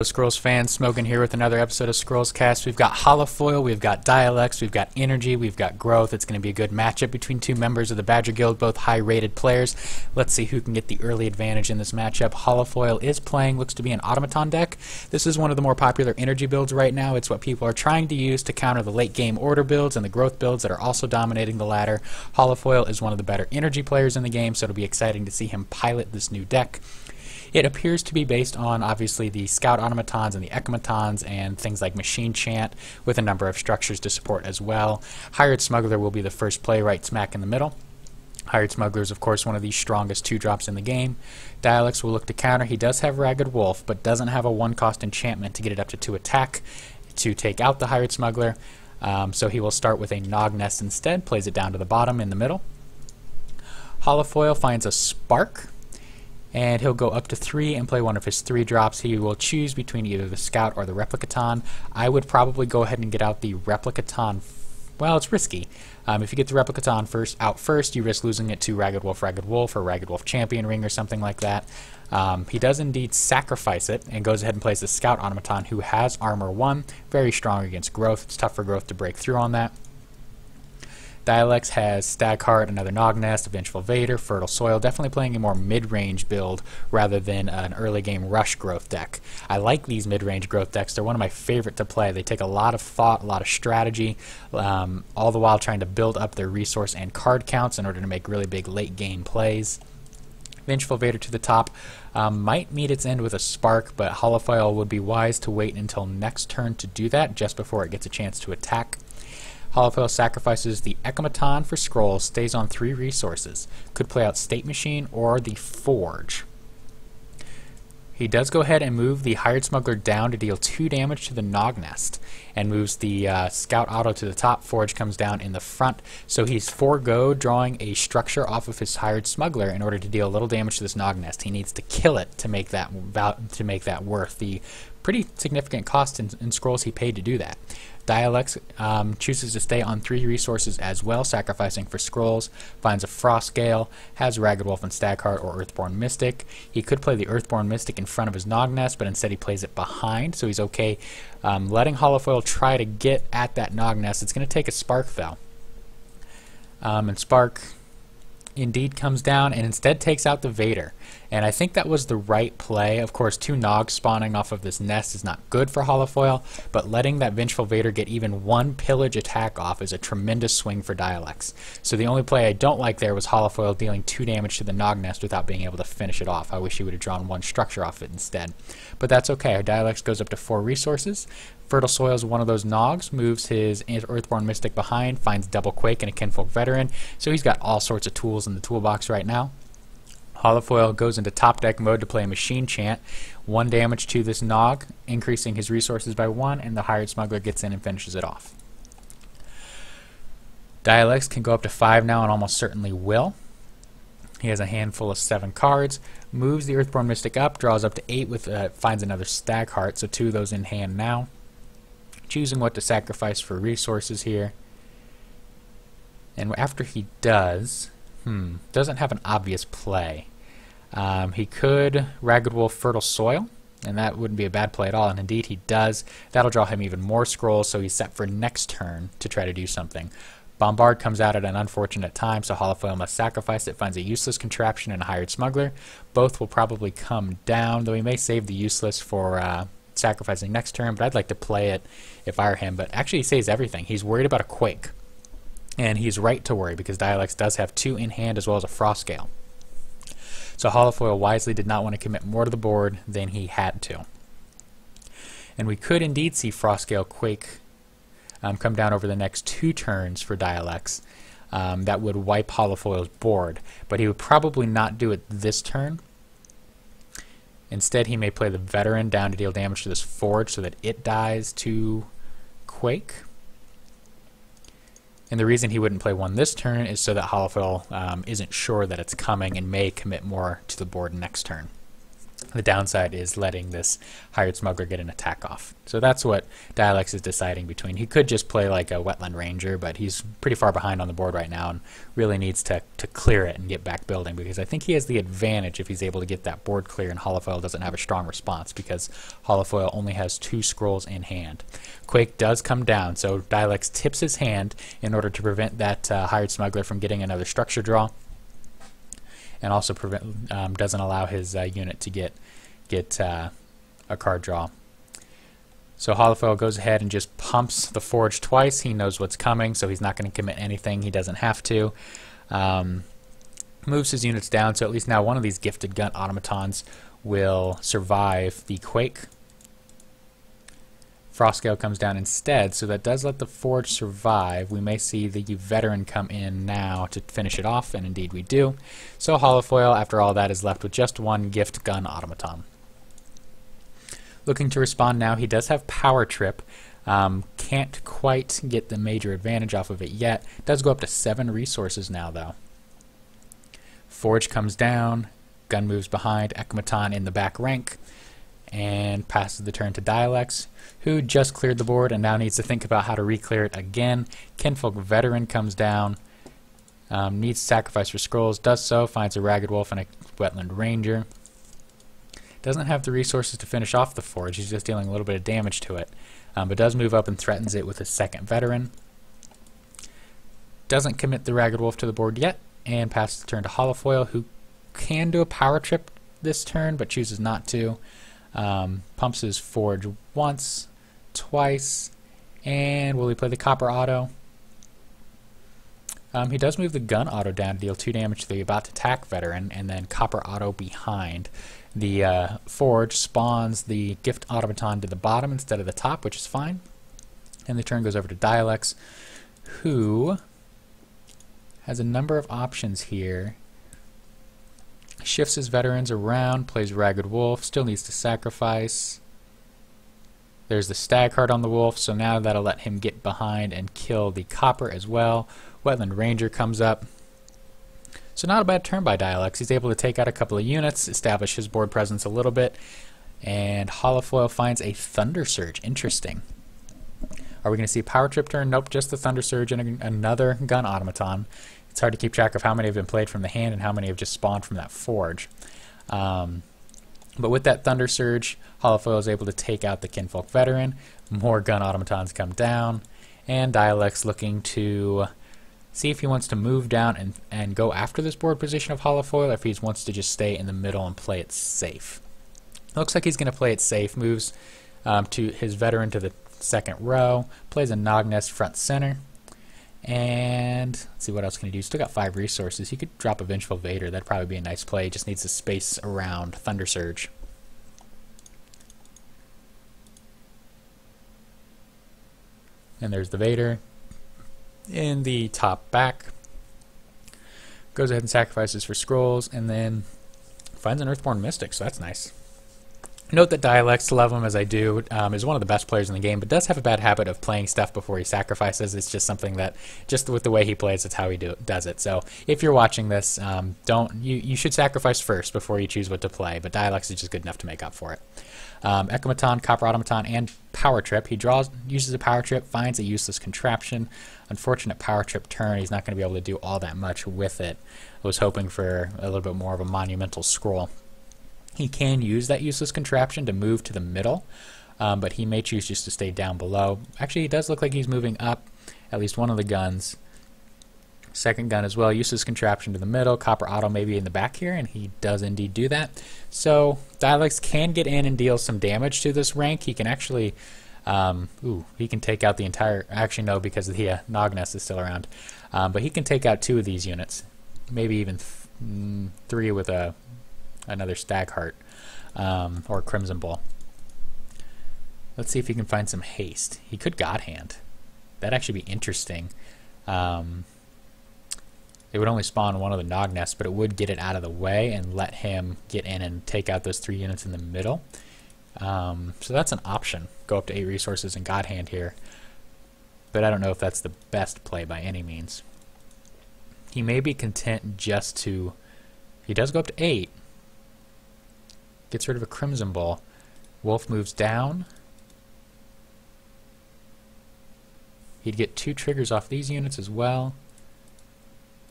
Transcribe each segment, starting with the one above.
Scrolls fans, Smoking here with another episode of Scrollscast. We've got Holofoil, we've got Dialex, we've got Energy, we've got Growth. It's going to be a good matchup between two members of the Badger Guild, both high-rated players. Let's see who can get the early advantage in this matchup. Holofoil is playing, looks to be an Automaton deck. This is one of the more popular Energy builds right now. It's what people are trying to use to counter the late-game Order builds and the Growth builds that are also dominating the ladder. Holofoil is one of the better Energy players in the game, so it'll be exciting to see him pilot this new deck. It appears to be based on, obviously, the Scout Automatons and the Automatons and things like Machine Chant, with a number of structures to support as well. Hired Smuggler will be the first play right smack in the middle. Hired Smuggler is, of course, one of the strongest 2-drops in the game. Dialex will look to counter. He does have Ragged Wolf, but doesn't have a 1-cost enchantment to get it up to 2 attack to take out the Hired Smuggler. So he will start with a Nog Nest instead, plays it down to the bottom in the middle. Holofoil finds a Spark, and he'll go up to 3 and play one of his 3-drops. He will choose between either the Scout or the Replicaton. I would probably go ahead and get out the Replicaton. Well, it's risky. If you get the Replicaton out first, you risk losing it to Ragged Wolf, or Ragged Wolf Champion Ring or something like that. He does indeed sacrifice it and goes ahead and plays the Scout Automaton, who has Armor 1, very strong against Growth. It's tough for Growth to break through on that. Dialex has Stagheart, another Nog Nest, a Vengeful Vader, Fertile Soil, definitely playing a more mid-range build rather than an early-game rush growth deck. I like these mid-range growth decks. They're one of my favorite to play. They take a lot of thought, a lot of strategy, all the while trying to build up their resource and card counts in order to make really big late-game plays. Vengeful Vader to the top might meet its end with a Spark, but Holofoil would be wise to wait until next turn to do that, just before it gets a chance to attack. Holofoil sacrifices the Automaton for Scrolls, stays on 3 resources. Could play out State Machine or the Forge. He does go ahead and move the Hired Smuggler down to deal 2 damage to the Nog Nest, and moves the Scout Auto to the top. Forge comes down in the front, so he's drawing a structure off of his Hired Smuggler in order to deal a little damage to this Nog Nest. He needs to kill it to make that worth the pretty significant cost in Scrolls he paid to do that. Dialex chooses to stay on 3 resources as well, sacrificing for Scrolls, finds a Frostgale, has Ragged Wolf and Stagheart or Earthborn Mystic. He could play the Earthborn Mystic in front of his Nog Nest, but instead he plays it behind, so he's okay letting Holofoil try to get at that Nog Nest. It's going to take a Spark, though. And Spark indeed comes down and instead takes out the Vader. And I think that was the right play. Of course, 2 Nogs spawning off of this nest is not good for Holofoil, but letting that Vengeful Vader get even 1 pillage attack off is a tremendous swing for Dialex. So the only play I don't like there was Holofoil dealing 2 damage to the Nog Nest without being able to finish it off. I wish he would have drawn 1 structure off it instead. But that's okay. Dialex goes up to 4 resources. Fertile Soil is one of those Nogs, moves his Earthborn Mystic behind, finds Double Quake and a Kinfolk Veteran, so he's got all sorts of tools in the toolbox right now. Holofoil goes into top deck mode to play a Machine Chant. 1 damage to this Nog, increasing his resources by 1, and the Hired Smuggler gets in and finishes it off. Dialex can go up to 5 now and almost certainly will. He has a handful of 7 cards, moves the Earthborn Mystic up, draws up to 8, finds another Stagheart, so 2 of those in hand now. Choosing what to sacrifice for resources here. And after he doesn't have an obvious play. He could Ragged Wolf Fertile Soil, and that wouldn't be a bad play at all, and indeed he does. That'll draw him even more Scrolls, so he's set for next turn to try to do something. Bombard comes out at an unfortunate time, so Holofoil must sacrifice it, finds a useless contraption and a Hired Smuggler. Both will probably come down, though he may save the useless for sacrificing next turn, but I'd like to play it if I were him. But actually he saves everything. He's worried about a Quake. And he's right to worry, because Dialex does have 2 in hand as well as a Frostgale. So Holofoil wisely did not want to commit more to the board than he had to. And we could indeed see Frostgale Quake come down over the next 2 turns for Dialex. That would wipe Holofoil's board, but he would probably not do it this turn. Instead, he may play the Veteran down to deal damage to this Forge so that it dies to Quake. And the reason he wouldn't play 1 this turn is so that Holofoil isn't sure that it's coming and may commit more to the board next turn. The downside is letting this hired smuggler get an attack off. So that's what Dialex is deciding between. He could just play like a wetland ranger, but he's pretty far behind on the board right now and really needs to clear it and get back building, because I think he has the advantage if he's able to get that board clear, and Holofoil doesn't have a strong response because Holofoil only has 2 scrolls in hand. Quake does come down, so Dialex tips his hand in order to prevent that hired smuggler from getting another structure draw, and also doesn't allow his unit to get a card draw. So Holofoil goes ahead and just pumps the forge twice. He knows what's coming, so he's not going to commit anything he doesn't have to. Moves his units down, so at least now one of these gifted gun automatons will survive the quake. Frostscale comes down instead, so that does let the forge survive. We may see the veteran come in now to finish it off, and indeed we do. So Holofoil, after all that, is left with just 1 gift gun automaton. Looking to respond now, he does have Power Trip. Can't quite get the major advantage off of it yet. Does go up to 7 resources now, though. Forge comes down, gun moves behind, Automaton in the back rank, and passes the turn to Dialex, who just cleared the board and now needs to think about how to re-clear it again. Kinfolk Veteran comes down, needs to sacrifice for scrolls, does so, finds a Ragged Wolf and a Wetland Ranger. Doesn't have the resources to finish off the forge, he's just dealing a little bit of damage to it, but does move up and threatens it with a second Veteran. Doesn't commit the Ragged Wolf to the board yet, and passes the turn to Holofoil, who can do a Power Trip this turn, but chooses not to. Pumps his forge once, twice, and will he play the copper auto? He does move the gun auto down to deal 2 damage to the about to attack veteran, and then copper auto behind. The forge spawns the gift automaton to the bottom instead of the top, which is fine. And the turn goes over to Dialex, who has a number of options here. Shifts his veterans around, plays Ragged Wolf, still needs to sacrifice. There's the stag heart on the wolf, so now that'll let him get behind and kill the copper as well. Wetland Ranger comes up. So not a bad turn by Dialex. He's able to take out a couple of units, establish his board presence a little bit, and Holofoil finds a Thunder Surge. Interesting. Are we going to see a Power Trip turn? Nope, just the Thunder Surge and another gun automaton. It's hard to keep track of how many have been played from the hand and how many have just spawned from that forge. But with that Thunder Surge, Holofoil is able to take out the Kinfolk Veteran. More gun automatons come down, and Dialex looking to see if he wants to move down and go after this board position of Holofoil, or if he wants to just stay in the middle and play it safe. Looks like he's going to play it safe. Moves to his veteran to the second row, plays a Nognest front center. And let's see, what else can he do? Still got 5 resources. He could drop a Vengeful Vader. That'd probably be a nice play. He just needs to space around Thunder Surge. And there's the Vader in the top back. Goes ahead and sacrifices for scrolls, and then finds an Earthborn Mystic, so that's nice. Note that Dialex, love him as I do, is one of the best players in the game, but does have a bad habit of playing stuff before he sacrifices. It's just something that, just with the way he plays, it's how he does it. So if you're watching this, you should sacrifice first before you choose what to play, but Dialex is just good enough to make up for it. Automaton, Copper Automaton, and Power Trip. He uses a Power Trip, finds a useless contraption. Unfortunate Power Trip turn. He's not going to be able to do all that much with it. I was hoping for a little bit more of a monumental scroll. He can use that useless contraption to move to the middle, but he may choose just to stay down below. Actually, he does look like he's moving up at least one of the guns. Second gun as well, useless contraption to the middle, copper auto maybe in the back here, and he does indeed do that. So Dialex can get in and deal some damage to this rank. He can actually, he can take out the entire, actually no, because the Nognest is still around, but he can take out 2 of these units, maybe even 3 with another Stag Heart or Crimson Bull. Let's see if he can find some haste. He could God Hand. That'd actually be interesting. It would only spawn one of the Nognests, but it would get it out of the way and let him get in and take out those 3 units in the middle. So that's an option. Go up to 8 resources and God Hand here. But I don't know if that's the best play by any means. He may be content just to... He does go up to 8. Gets rid of a Crimson Bull. Wolf moves down. He'd get 2 triggers off these units as well.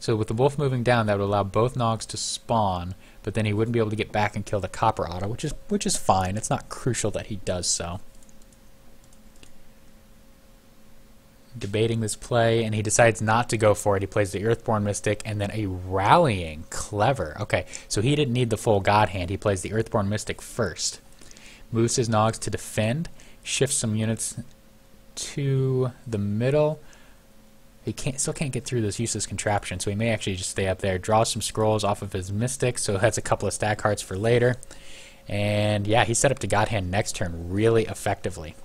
So with the Wolf moving down, that would allow both Nogs to spawn, but then he wouldn't be able to get back and kill the Copper Auto, which is fine. It's not crucial that he does so. Debating this play, and he decides not to go for it. He plays the Earthborn Mystic and then a Rallying. Clever. Okay, so he didn't need the full God Hand. He plays the Earthborn Mystic first. Moves his Nogs to defend. Shifts some units to the middle. He still can't get through this useless contraption, so he may actually just stay up there. Draws some scrolls off of his Mystic, so that's a couple of stack hearts for later. And yeah, he's set up to God Hand next turn really effectively.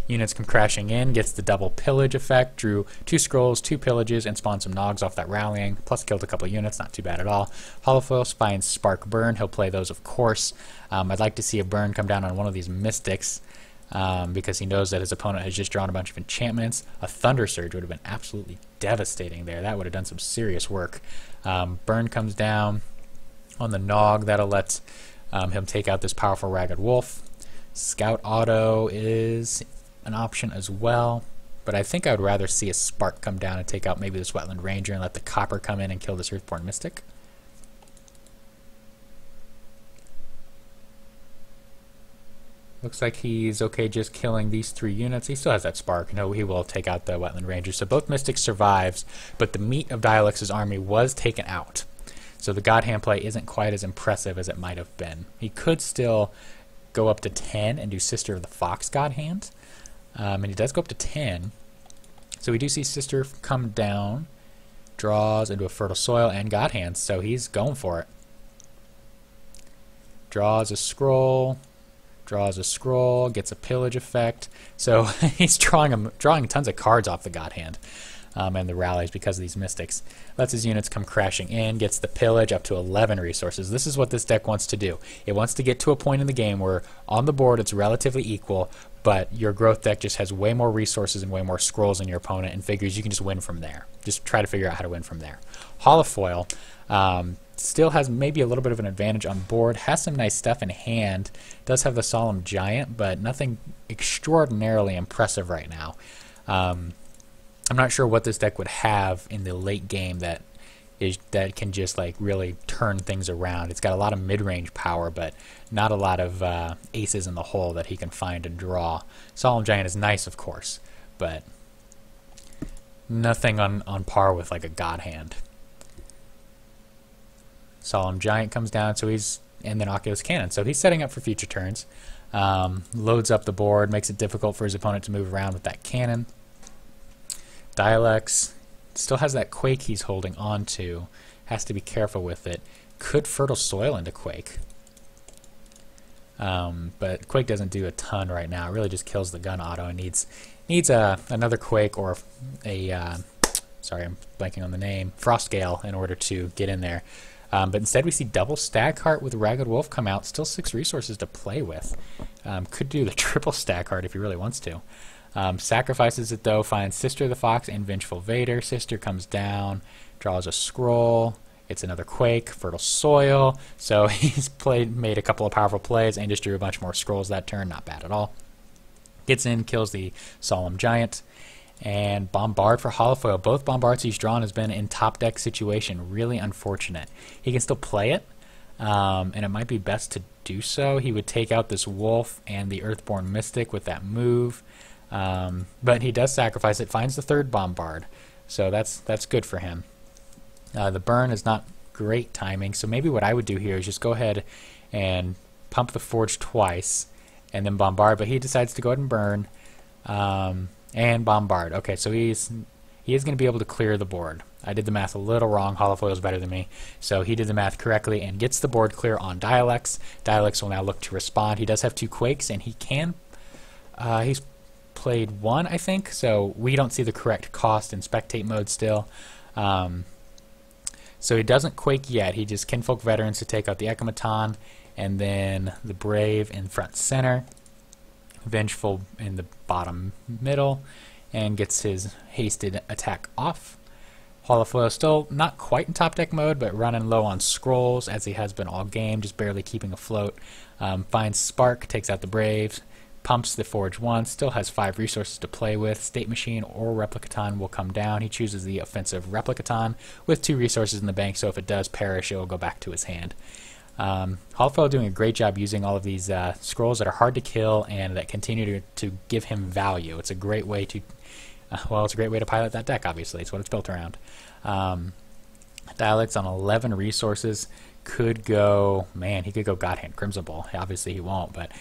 Units come crashing in, gets the double pillage effect, drew 2 scrolls, 2 pillages, and spawned some Nogs off that rallying, plus killed a couple of units, not too bad at all. Holofoil finds Spark Burn, he'll play those of course. I'd like to see a burn come down on one of these Mystics, because he knows that his opponent has just drawn a bunch of enchantments. A Thunder Surge would have been absolutely devastating there. That would have done some serious work. Burn comes down on the Nog, that'll let him take out this powerful Ragged Wolf. Scout Auto is an option as well, but I think I would rather see a Spark come down and take out maybe this Wetland Ranger and let the Copper come in and kill this Earthborn Mystic. Looks like he's okay just killing these 3 units. He still has that Spark. No, he will take out the Wetland Ranger. So both Mystics survives, but the meat of Dialex's army was taken out. So the God Hand play isn't quite as impressive as it might have been. He could still go up to 10 and do Sister of the Fox God Hand. And he does go up to 10. So we do see Sister come down, draws into a Fertile Soil and God Hand, so he's going for it. Draws a scroll, gets a pillage effect. So he's drawing tons of cards off the God Hand and the rallies because of these Mystics. Lets his units come crashing in, gets the pillage up to 11 resources. This is what this deck wants to do. It wants to get to a point in the game where on the board it's relatively equal, but your growth deck just has way more resources and way more scrolls than your opponent and figures you can just win from there. Just try to figure out how to win from there. Holofoil still has maybe a little bit of an advantage on board, has some nice stuff in hand, does have the Solemn Giant, but nothing extraordinarily impressive right now. I'm not sure what this deck would have in the late game that can just like really turn things around. It's got a lot of mid-range power, but not a lot of aces in the hole that he can find and draw. Solemn Giant is nice, of course, but nothing on par with like a God Hand. Solemn Giant comes down, so and then Oculus Cannon, so he's setting up for future turns. Loads up the board, makes it difficult for his opponent to move around with that cannon. Dialex still has that Quake he's holding on to. Has to be careful with it. Could Fertile Soil into Quake. But Quake doesn't do a ton right now. It really just kills the gun auto and needs another Quake or sorry, I'm blanking on the name, Frostgale in order to get in there. But instead we see double Stack Heart with Ragged Wolf come out. Still 6 resources to play with. Could do the triple Stack Heart if he really wants to. Sacrifices it though, finds Sister of the Fox and Vengeful Vader. Sister comes down, draws a scroll. It's another Quake, Fertile Soil. So he's made a couple of powerful plays and just drew a bunch more scrolls that turn. Not bad at all. Gets in, kills the Solemn Giant. And Bombard for Holofoil. Both Bombards he's drawn has been in top deck situation. Really unfortunate. He can still play it, and it might be best to do so. He would take out this Wolf and the Earthborn Mystic with that move. But he does sacrifice it, finds the 3rd Bombard. So that's good for him. The burn is not great timing, so maybe what I would do here is just go ahead and pump the Forge twice and then Bombard, but he decides to go ahead and burn and Bombard. Okay, so he is going to be able to clear the board. I did the math a little wrong. Holofoil is better than me. So he did the math correctly and gets the board clear on Dialex. Dialex will now look to respond. He does have 2 Quakes, and he can... he's played 1, I think, so we don't see the correct cost in spectate mode still. So he doesn't Quake yet. He just Kinfolk Veterans to take out the Automaton, and then the Brave in front center, Vengeful in the bottom middle, and gets his hasted attack off. Holofoil still not quite in top deck mode, but running low on scrolls as he has been all game, just barely keeping afloat. Finds Spark, takes out the Braves, pumps the Forge once, still has 5 resources to play with. State Machine or Replicaton will come down. He chooses the offensive Replicaton with 2 resources in the bank, so if it does perish, it will go back to his hand. Holofoil doing a great job using all of these scrolls that are hard to kill and that continue to give him value. It's a great way to it's a great way to pilot that deck, obviously. It's what it's built around. Dialex on 11 resources could go, man, he could go God Hand Crimson Bowl. Obviously he won't, but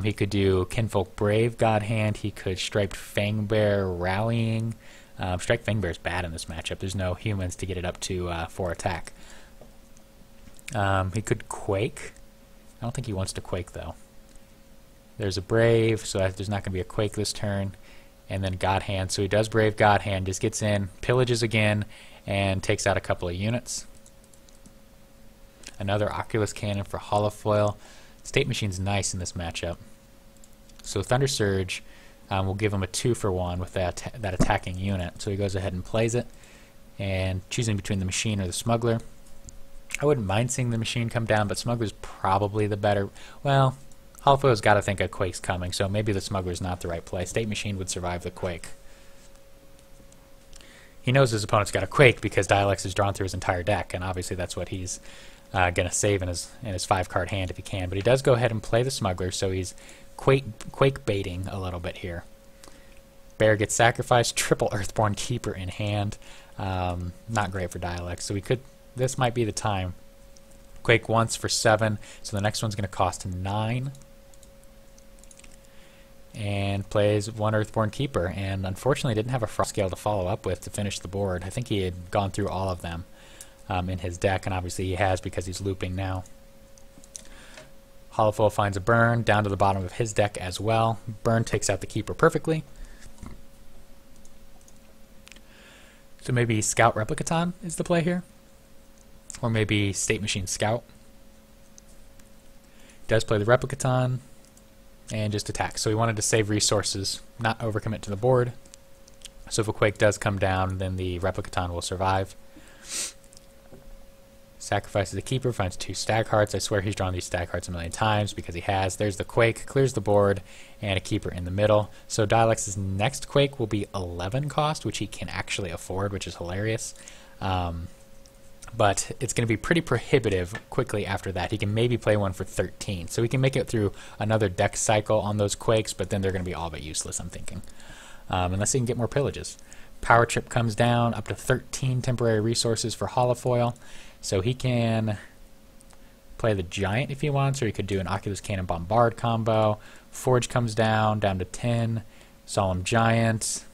he could do Kinfolk Brave God Hand. He could Striped Fangbear Rallying. Striped Fangbear is bad in this matchup. There's no humans to get it up to 4 attack. He could Quake. I don't think he wants to Quake, though. There's a Brave, so there's not going to be a Quake this turn. And then God Hand, so he does Brave God Hand, just gets in, pillages again, and takes out a couple of units. Another Oculus Cannon for Holofoil. State Machine's nice in this matchup. So Thunder Surge will give him a 2-for-1 with that attacking unit. So he goes ahead and plays it, and choosing between the Machine or the Smuggler. I wouldn't mind seeing the Machine come down, but Smuggler's probably the better. Well, Holofoil's got to think a Quake's coming, so maybe the Smuggler's not the right play. State Machine would survive the Quake. He knows his opponent's got a Quake because Dialex is drawn through his entire deck, and obviously that's what he's going to save in his 5-card hand if he can. But he does go ahead and play the Smuggler, so he's Quake baiting a little bit here. Bear gets sacrificed, triple Earthborn Keeper in hand. Not great for Dialex, so this might be the time. Quake once for 7, so the next one's going to cost 9. And plays 1 Earthborn Keeper, and unfortunately didn't have a Frost Scale to follow up with to finish the board. I think he had gone through all of them in his deck, and obviously he has because he's looping now. Holofoil finds a Burn down to the bottom of his deck as well. Burn takes out the Keeper perfectly. So maybe Scout Replicaton is the play here. Or maybe State Machine Scout. Does play the Replicaton and just attack. So he wanted to save resources, not overcommit to the board. So if a Quake does come down, then the Replicaton will survive. Sacrifices the Keeper, finds 2 Stag Hearts. I swear he's drawn these Stag Hearts a million times because he has. There's the Quake, clears the board, and a Keeper in the middle. So Dialex's next Quake will be 11 cost, which he can actually afford, which is hilarious. But it's going to be pretty prohibitive quickly after that. He can maybe play one for 13. So he can make it through another deck cycle on those Quakes, but then they're going to be all but useless, I'm thinking. Unless he can get more pillages. Power Trip comes down, up to 13 temporary resources for Holofoil. So he can play the Giant if he wants, or he could do an Oculus Cannon Bombard combo. Forge comes down to 10. Solemn Giant.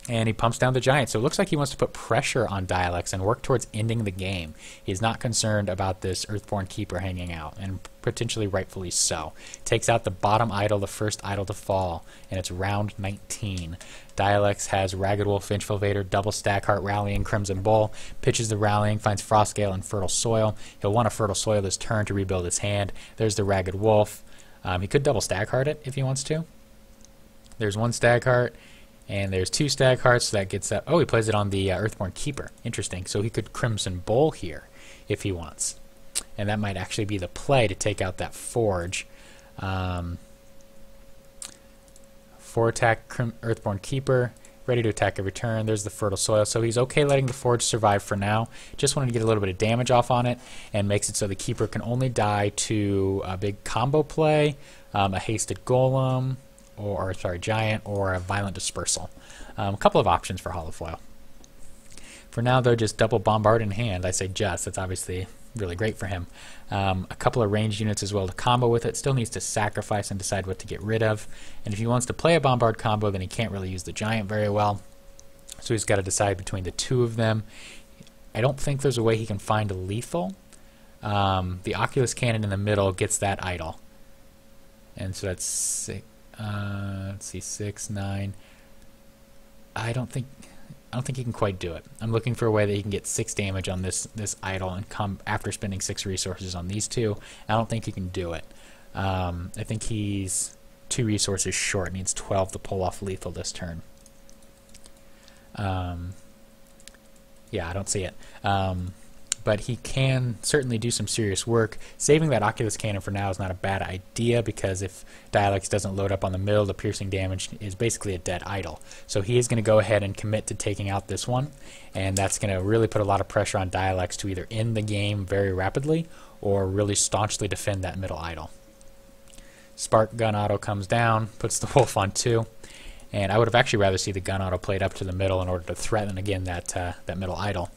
And he pumps down the Giant. So it looks like he wants to put pressure on Dialex and work towards ending the game. He's not concerned about this Earthborn Keeper hanging out, and potentially rightfully so. Takes out the bottom idol, the first idol to fall, and it's round 19. Dialex has Ragged Wolf, Vengeful Vader, double Stag Heart, Rallying, Crimson Bull. Pitches the Rallying, finds Frostgale and Fertile Soil. He'll want a Fertile Soil this turn to rebuild his hand. There's the Ragged Wolf. He could double Stag Heart it if he wants to. There's 1 Stag Heart. And there's 2 Stag Hearts, so that gets up. Oh, he plays it on the Earthborn Keeper. Interesting. So he could Crimson Bowl here if he wants. And that might actually be the play to take out that Forge. 4 attack Earthborn Keeper. Ready to attack every turn. There's the Fertile Soil. So he's okay letting the Forge survive for now. Just wanted to get a little bit of damage off on it. And makes it so the Keeper can only die to a big combo play. A Hasted Golem. Or Giant, or a Violent Dispersal. A couple of options for Holofoil. For now, though, just double Bombard in hand. I say just. That's obviously really great for him. A couple of ranged units as well to combo with it. Still needs to sacrifice and decide what to get rid of. And if he wants to play a Bombard combo, then he can't really use the Giant very well. So he's got to decide between the 2 of them. I don't think there's a way he can find a lethal. The Oculus Cannon in the middle gets that idol. And so that's 6. Let's see, 6, 9. I don't think he can quite do it. I'm looking for a way that he can get 6 damage on this idol and come after spending 6 resources on these 2. I don't think he can do it. I think he's 2 resources short. Needs 12 to pull off lethal this turn. Yeah, Yeah, I don't see it. But he can certainly do some serious work. Saving that Oculus Cannon for now is not a bad idea, because if Dialex doesn't load up on the middle, the piercing damage is basically a dead idle. So he is going to go ahead and commit to taking out this one, and that's going to really put a lot of pressure on Dialex to either end the game very rapidly or really staunchly defend that middle idle. Spark Gun Auto comes down, puts the Wolf on 2, and I would have actually rather see the Gun Auto played up to the middle in order to threaten again that middle idle.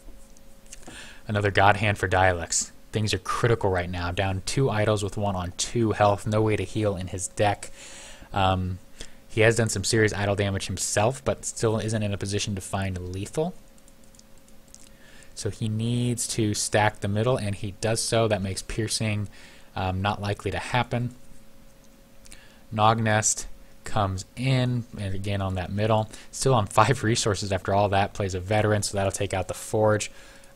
Another God Hand for Dialex. Things are critical right now. Down 2 idols with 1 on 2 health. No way to heal in his deck. He has done some serious idle damage himself, but still isn't in a position to find lethal. So he needs to stack the middle, and he does so. That makes piercing not likely to happen. Nognest comes in, and again on that middle. Still on 5 resources after all that. Plays a veteran, so that'll take out the Forge.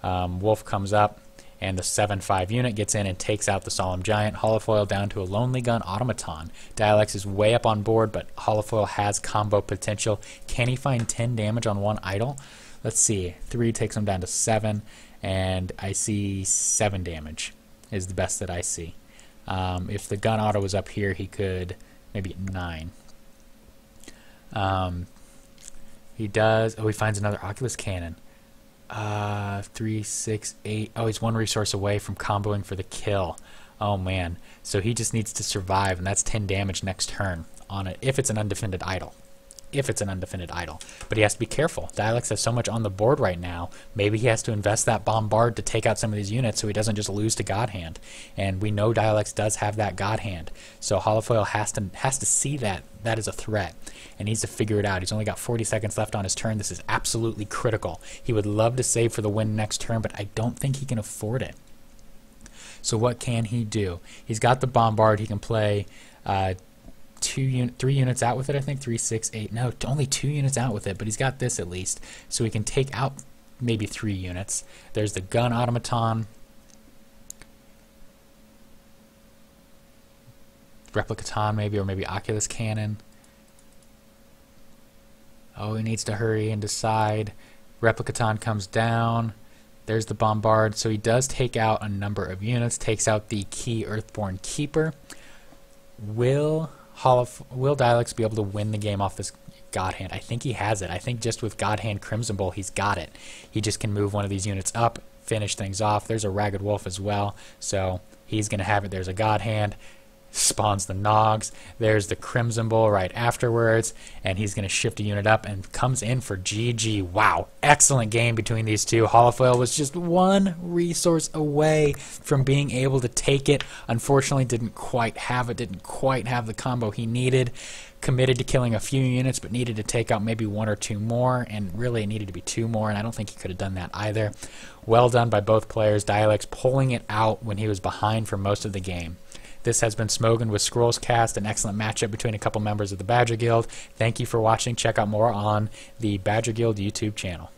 Wolf comes up, and the 7/5 unit gets in and takes out the Solemn Giant. Holofoil down to a Lonely Gun Automaton. Dialex is way up on board, but Holofoil has combo potential. Can he find 10 damage on 1 idle? Let's see. 3 takes him down to 7, and I see 7 damage is the best that I see. If the gun auto was up here, he could maybe 9. He does. Oh, he finds another Oculus Cannon. 3, 6, 8. Oh, he's 1 resource away from comboing for the kill. Oh man. So he just needs to survive, and that's 10 damage next turn on it if it's an undefended idle. But he has to be careful. Dialex has so much on the board right now. Maybe he has to invest that bombard to take out some of these units so he doesn't just lose to God Hand. And we know Dialex does have that God Hand. So Holofoil has to see that is a threat and needs to figure it out. He's only got 40 seconds left on his turn. This is absolutely critical. He would love to save for the win next turn, but I don't think he can afford it. So what can he do? He's got the bombard. He can play 3 units out with it, I think. 3, 6, 8. No, only 2 units out with it, but he's got this at least. So he can take out maybe 3 units. There's the Gun Automaton. Replicaton maybe, or maybe Oculus Cannon. Oh, he needs to hurry and decide. Replicaton comes down. There's the bombard. So he does take out a number of units. Takes out the key Earthborn Keeper. Will Dialex be able to win the game off this God Hand? I think he has it. I think just with God Hand Crimson Bowl, he's got it. He just can move one of these units up, finish things off. There's a Ragged Wolf as well, so he's going to have it. There's a God Hand. Spawns the Nogs. There's the Crimson Bowl right afterwards, and he's going to shift a unit up and comes in for GG. Wow, excellent game between these two. Holofoil was just 1 resource away from being able to take it. Unfortunately, didn't quite have it, didn't quite have the combo he needed. Committed to killing a few units, but needed to take out maybe 1 or 2 more, and really it needed to be 2 more, and I don't think he could have done that either. Well done by both players. Dialex pulling it out when he was behind for most of the game. This has been Smogan with Scrollscast, an excellent matchup between a couple members of the Badger Guild. Thank you for watching. Check out more on the Badger Guild YouTube channel.